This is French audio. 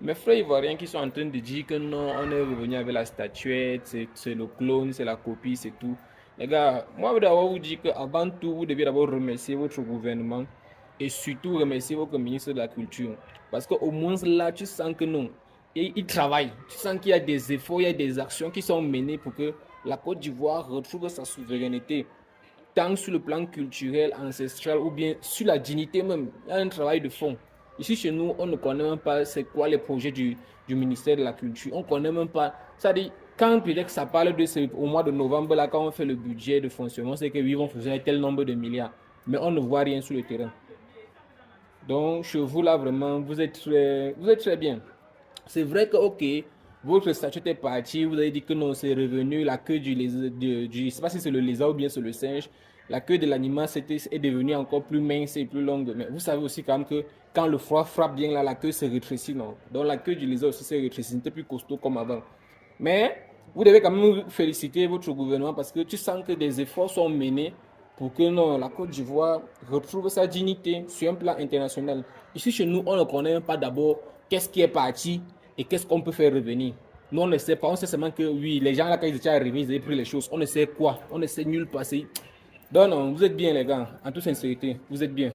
Mes frères ivoiriens qui sont en train de dire que non, on est revenu avec la statuette, c'est le clone, c'est la copie, c'est tout. Les gars, moi, je dois vous dire qu'avant tout, vous devez d'abord remercier votre gouvernement et surtout remercier votre ministre de la Culture. Parce qu'au moins là, tu sens que non, et il travaille. Tu sens qu'il y a des efforts, il y a des actions qui sont menées pour que la Côte d'Ivoire retrouve sa souveraineté, tant sur le plan culturel, ancestral ou bien sur la dignité même. Il y a un travail de fond. Ici chez nous, on ne connaît même pas c'est quoi les projets du ministère de la Culture. On ne connaît même pas. Ça dit, quand peut-être ça parle de ce, au mois de novembre, là, quand on fait le budget de fonctionnement, c'est que oui, on faisait tel nombre de milliards. Mais on ne voit rien sur le terrain. Donc, chez vous, là, vraiment, vous êtes très bien. C'est vrai que, ok, votre statut est parti, vous avez dit que non, c'est revenu, la queue du lézard, je ne sais pas si c'est le lézard ou bien c'est le singe, la queue de l'animal est devenue encore plus mince et plus longue. Mais vous savez aussi quand même que quand le froid frappe bien là, la queue se rétrécit, non? Donc la queue du lézard aussi se rétrécit, c'était plus costaud comme avant. Mais vous devez quand même féliciter votre gouvernement parce que tu sens que des efforts sont menés pour que non, la Côte d'Ivoire retrouve sa dignité sur un plan international. Ici, chez nous, on ne connaît pas d'abord qu'est-ce qui est parti et qu'est-ce qu'on peut faire revenir. Nous, on ne sait pas. On sait seulement que oui, les gens là, quand ils étaient arrivés, ils avaient pris les choses. On ne sait quoi. On ne sait nulle part. Donc, non, vous êtes bien, les gars. En toute sincérité, vous êtes bien.